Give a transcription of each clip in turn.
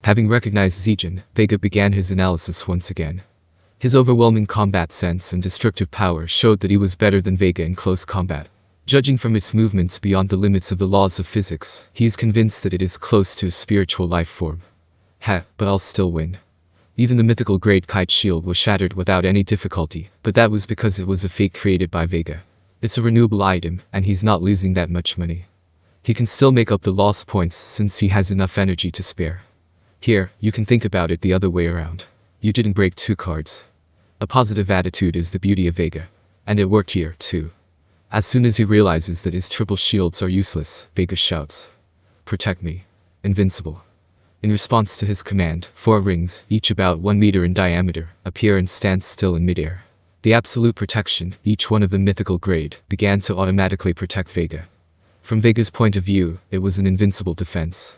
Having recognized Zegion, Vega began his analysis once again. His overwhelming combat sense and destructive power showed that he was better than Vega in close combat. Judging from its movements beyond the limits of the laws of physics, he is convinced that it is close to a spiritual life form. But I'll still win. Even the mythical Great Kite Shield was shattered without any difficulty, but that was because it was a fake created by Vega. It's a renewable item, and he's not losing that much money. He can still make up the lost points since he has enough energy to spare. Here, you can think about it the other way around. You didn't break 2 cards. A positive attitude is the beauty of Vega. And it worked here, too. As soon as he realizes that his triple shields are useless, Vega shouts, "Protect me. Invincible." In response to his command, 4 rings, each about 1 meter in diameter, appear and stand still in midair. The absolute protection, each one of them mythical grade, began to automatically protect Vega. From Vega's point of view, it was an invincible defense.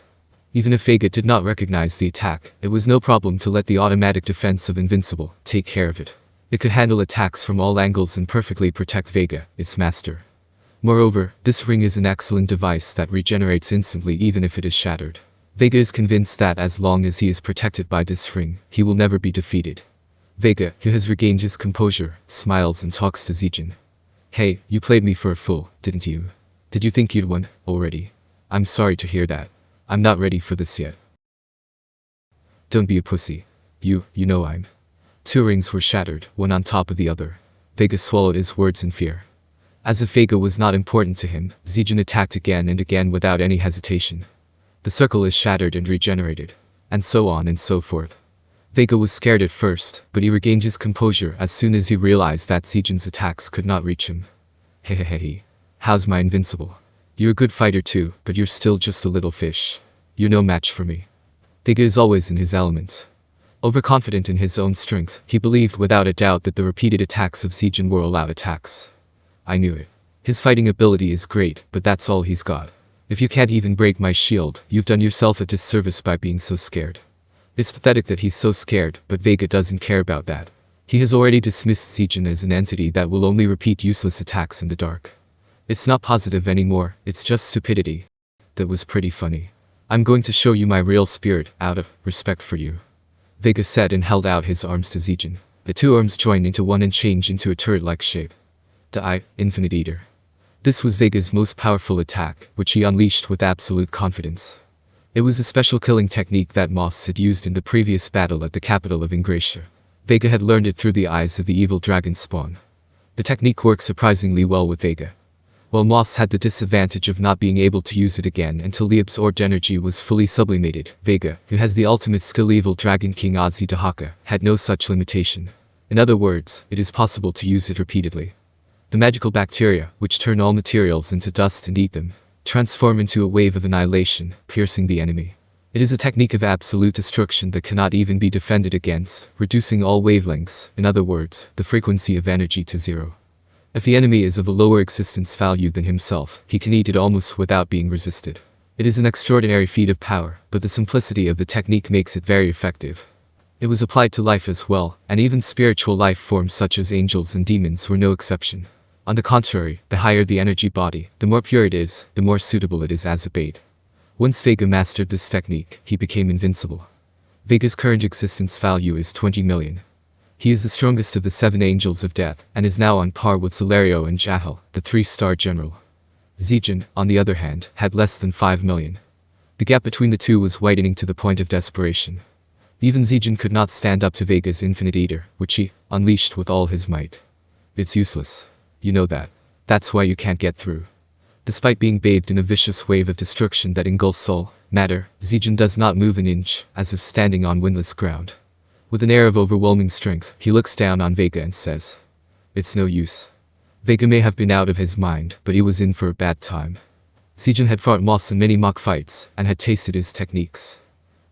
Even if Vega did not recognize the attack, it was no problem to let the automatic defense of Invincible take care of it. It could handle attacks from all angles and perfectly protect Vega, its master. Moreover, this ring is an excellent device that regenerates instantly even if it is shattered. Vega is convinced that as long as he is protected by this ring, he will never be defeated. Vega, who has regained his composure, smiles and talks to Zegion. "Hey, you played me for a fool, didn't you? Did you think you'd won already? I'm sorry to hear that. I'm not ready for this yet." "Don't be a pussy. You know I'm." 2 rings were shattered, one on top of the other. Vega swallowed his words in fear. As if Vega was not important to him, Zegion attacked again and again without any hesitation. The circle is shattered and regenerated. And so on and so forth. Vega was scared at first, but he regained his composure as soon as he realized that Zegion's attacks could not reach him. Hehehe. How's my invincible? You're a good fighter too, but you're still just a little fish. You're no match for me. Vega is always in his element. Overconfident in his own strength, he believed without a doubt that the repeated attacks of Zegion were all-out attacks. I knew it. His fighting ability is great, but that's all he's got. If you can't even break my shield, you've done yourself a disservice by being so scared. It's pathetic that he's so scared, but Vega doesn't care about that. He has already dismissed Zegion as an entity that will only repeat useless attacks in the dark. It's not positive anymore, it's just stupidity. That was pretty funny. I'm going to show you my real spirit, out of respect for you. Vega said and held out his arms to Zegion. The 2 arms joined into one and changed into a turret-like shape. The Infinite Eater. This was Vega's most powerful attack, which he unleashed with absolute confidence. It was a special killing technique that Moss had used in the previous battle at the capital of Ingratia. Vega had learned it through the eyes of the evil dragon spawn. The technique worked surprisingly well with Vega. While Moss had the disadvantage of not being able to use it again until the absorbed energy was fully sublimated, Vega, who has the ultimate skill evil dragon king Ozzy Dahaka, had no such limitation. In other words, it is possible to use it repeatedly. The magical bacteria, which turn all materials into dust and eat them, transform into a wave of annihilation, piercing the enemy. It is a technique of absolute destruction that cannot even be defended against, reducing all wavelengths, in other words, the frequency of energy to 0. If the enemy is of a lower existence value than himself, he can eat it almost without being resisted. It is an extraordinary feat of power, but the simplicity of the technique makes it very effective. It was applied to life as well, and even spiritual life forms such as angels and demons were no exception. On the contrary, the higher the energy body, the more pure it is, the more suitable it is as a bait. Once Vega mastered this technique, he became invincible. Vega's current existence value is 20 million. He is the strongest of the 7 angels of death, and is now on par with Celerio and Jahal, the 3-star general. Zegion, on the other hand, had less than 5 million. The gap between the two was widening to the point of desperation. Even Zegion could not stand up to Vega's Infinite Eater, which he unleashed with all his might. It's useless. You know that. That's why you can't get through. Despite being bathed in a vicious wave of destruction that engulfs soul, matter, Zegion does not move an inch, as if standing on windless ground. With an air of overwhelming strength, he looks down on Vega and says, "It's no use." Vega may have been out of his mind, but he was in for a bad time. Zegion had fought Moss in many mock fights, and had tasted his techniques.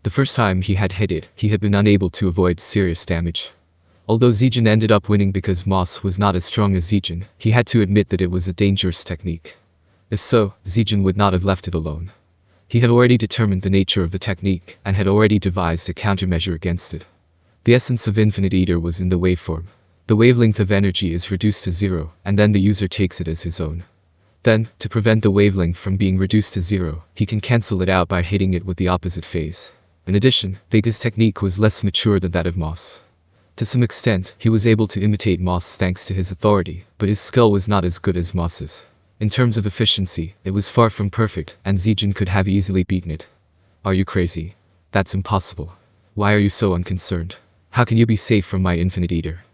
The first time he had hit it, he had been unable to avoid serious damage. Although Zegion ended up winning because Moss was not as strong as Zegion, he had to admit that it was a dangerous technique. If so, Zegion would not have left it alone. He had already determined the nature of the technique, and had already devised a countermeasure against it. The essence of Infinite Eater was in the waveform. The wavelength of energy is reduced to 0, and then the user takes it as his own. Then, to prevent the wavelength from being reduced to 0, he can cancel it out by hitting it with the opposite phase. In addition, Vega's technique was less mature than that of Moss. To some extent, he was able to imitate Moss thanks to his authority, but his skill was not as good as Moss's. In terms of efficiency, it was far from perfect, and Zegion could have easily beaten it. Are you crazy? That's impossible. Why are you so unconcerned? How can you be safe from my Infinite Eater?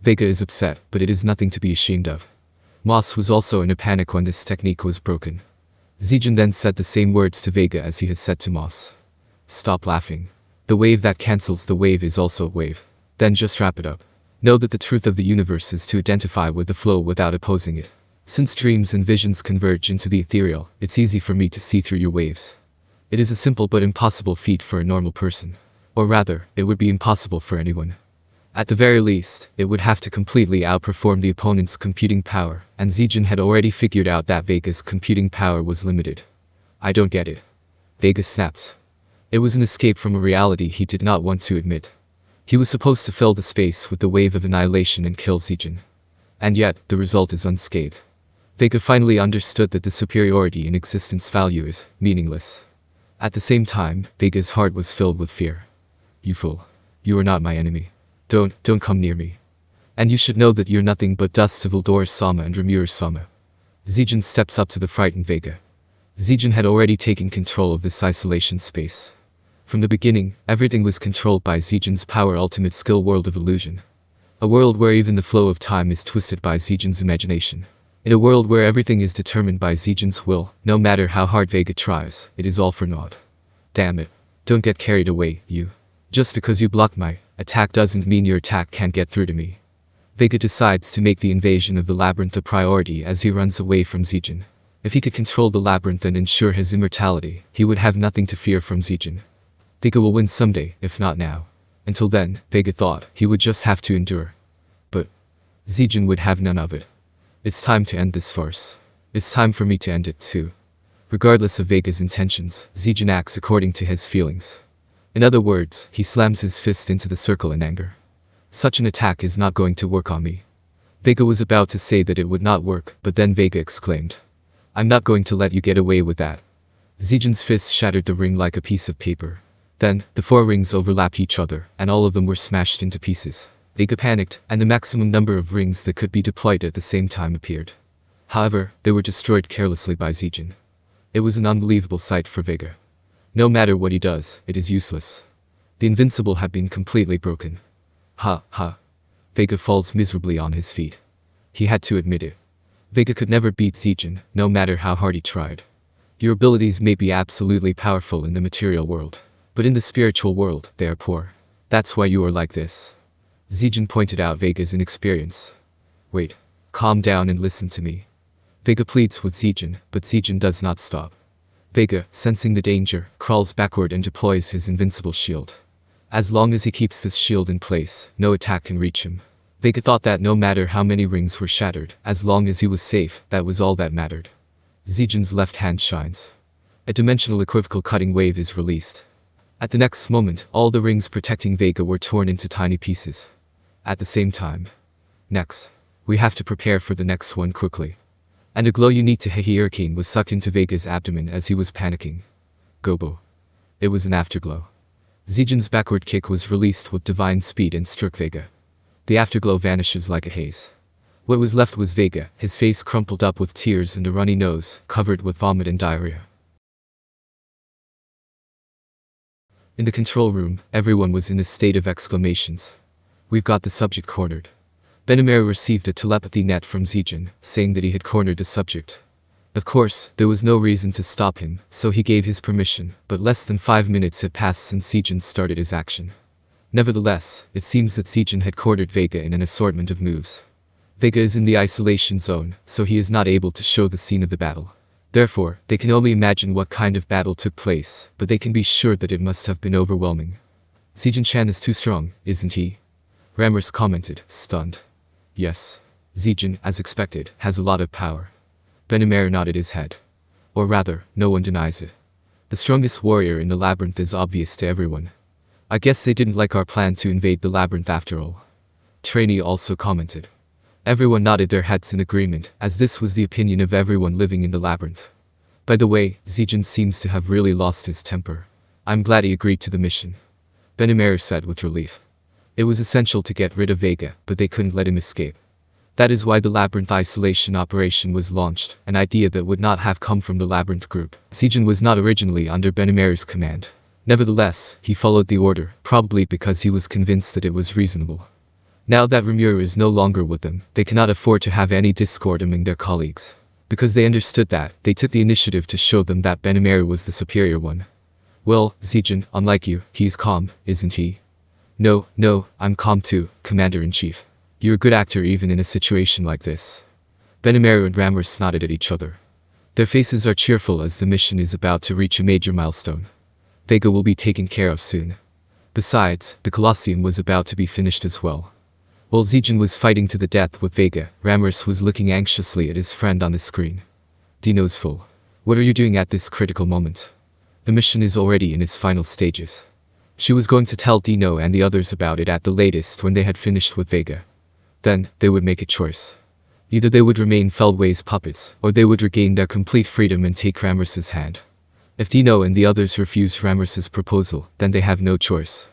Vega is upset, but it is nothing to be ashamed of. Moss was also in a panic when this technique was broken. Zegion then said the same words to Vega as he had said to Moss. Stop laughing. The wave that cancels the wave is also a wave. Then just wrap it up. Know that the truth of the universe is to identify with the flow without opposing it. Since dreams and visions converge into the ethereal, it's easy for me to see through your waves. It is a simple but impossible feat for a normal person. Or rather, it would be impossible for anyone. At the very least, it would have to completely outperform the opponent's computing power, and Zegion had already figured out that Vega's computing power was limited. I don't get it. Vega snapped. It was an escape from a reality he did not want to admit. He was supposed to fill the space with the wave of annihilation and kill Zegion. And yet, the result is unscathed. Vega finally understood that the superiority in existence value is meaningless. At the same time, Vega's heart was filled with fear. You fool. You are not my enemy. Don't come near me. And you should know that you're nothing but dust to Valdor-sama and Rimuru-sama. Zegion steps up to the frightened Vega. Zegion had already taken control of this isolation space. From the beginning, everything was controlled by Zegion's power ultimate skill world of illusion. A world where even the flow of time is twisted by Zegion's imagination. In a world where everything is determined by Zegion's will, no matter how hard Vega tries, it is all for naught. Damn it. Don't get carried away, you. Just because you blocked my attack doesn't mean your attack can't get through to me. Vega decides to make the invasion of the labyrinth a priority as he runs away from Zegion. If he could control the labyrinth and ensure his immortality, he would have nothing to fear from Zegion. Vega will win someday, if not now. Until then, Vega thought, he would just have to endure. But Zegion would have none of it. It's time to end this farce. It's time for me to end it too. Regardless of Vega's intentions, Zegion acts according to his feelings. In other words, he slams his fist into the circle in anger. Such an attack is not going to work on me. Vega was about to say that it would not work, but then Vega exclaimed. I'm not going to let you get away with that. Zegion's fist shattered the ring like a piece of paper. Then, the 4 rings overlapped each other, and all of them were smashed into pieces. Vega panicked, and the maximum number of rings that could be deployed at the same time appeared. However, they were destroyed carelessly by Zegion. It was an unbelievable sight for Vega. No matter what he does, it is useless. The invincible had been completely broken. Ha, ha. Vega falls miserably on his feet. He had to admit it. Vega could never beat Zegion, no matter how hard he tried. Your abilities may be absolutely powerful in the material world, but in the spiritual world, they are poor. That's why you are like this. Zegion pointed out Vega's inexperience. Wait. Calm down and listen to me. Vega pleads with Zegion, but Zegion does not stop. Vega, sensing the danger, crawls backward and deploys his invincible shield. As long as he keeps this shield in place, no attack can reach him. Vega thought that no matter how many rings were shattered, as long as he was safe, that was all that mattered. Zegion's left hand shines. A dimensional equivocal cutting wave is released. At the next moment, all the rings protecting Vega were torn into tiny pieces. At the same time. Next. We have to prepare for the next one quickly. And a glow unique to Hurricane was sucked into Vega's abdomen as he was panicking. Gobo. It was an afterglow. Zegion's backward kick was released with divine speed and struck Vega. The afterglow vanishes like a haze. What was left was Vega, his face crumpled up with tears and a runny nose, covered with vomit and diarrhea. In the control room, everyone was in a state of exclamations. We've got the subject cornered. Benimaru received a telepathy net from Zegion, saying that he had cornered the subject. Of course, there was no reason to stop him, so he gave his permission, but less than 5 minutes had passed since Zegion started his action. Nevertheless, it seems that Zegion had cornered Vega in an assortment of moves. Vega is in the isolation zone, so he is not able to show the scene of the battle. Therefore, they can only imagine what kind of battle took place, but they can be sure that it must have been overwhelming. Zegion-chan is too strong, isn't he? Ramers commented, stunned. Yes. Zegion, as expected, has a lot of power. Benimaru nodded his head. Or rather, no one denies it. The strongest warrior in the labyrinth is obvious to everyone. I guess they didn't like our plan to invade the labyrinth after all. Trainee also commented. Everyone nodded their heads in agreement, as this was the opinion of everyone living in the labyrinth. By the way, Zegion seems to have really lost his temper. I'm glad he agreed to the mission, Benimaru said with relief. It was essential to get rid of Vega, but they couldn't let him escape. That is why the Labyrinth isolation operation was launched, an idea that would not have come from the Labyrinth group. Zegion was not originally under Benimaru's command. Nevertheless, he followed the order, probably because he was convinced that it was reasonable. Now that Rimuru is no longer with them, they cannot afford to have any discord among their colleagues. Because they understood that, they took the initiative to show them that Benimaru was the superior one. Well, Zegion, unlike you, he's calm, isn't he? No, I'm calm too, Commander-in-Chief. You're a good actor even in a situation like this. Benimaru and Rimuru nodded at each other. Their faces are cheerful as the mission is about to reach a major milestone. Vega will be taken care of soon. Besides, the Colosseum was about to be finished as well. While Zegion was fighting to the death with Vega, Rimuru was looking anxiously at his friend on the screen. Dino's full. What are you doing at this critical moment? The mission is already in its final stages. She was going to tell Dino and the others about it at the latest when they had finished with Vega. Then, they would make a choice. Either they would remain Feldway's puppets, or they would regain their complete freedom and take Rimru's hand. If Dino and the others refuse Rimru's proposal, then they have no choice.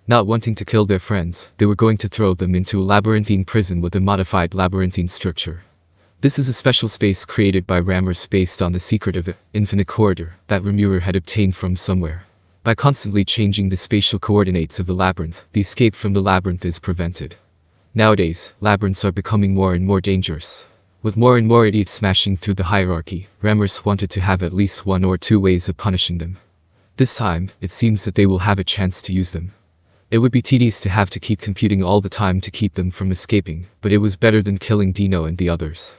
Not wanting to kill their friends, they were going to throw them into a labyrinthine prison with a modified labyrinthine structure. This is a special space created by Rimuru based on the secret of the infinite corridor that Rimuru had obtained from somewhere. By constantly changing the spatial coordinates of the labyrinth, the escape from the labyrinth is prevented. Nowadays, labyrinths are becoming more and more dangerous. With more and more idiots smashing through the hierarchy, Rimuru wanted to have at least 1 or 2 ways of punishing them. This time, it seems that they will have a chance to use them. It would be tedious to have to keep computing all the time to keep them from escaping, but it was better than killing Dino and the others.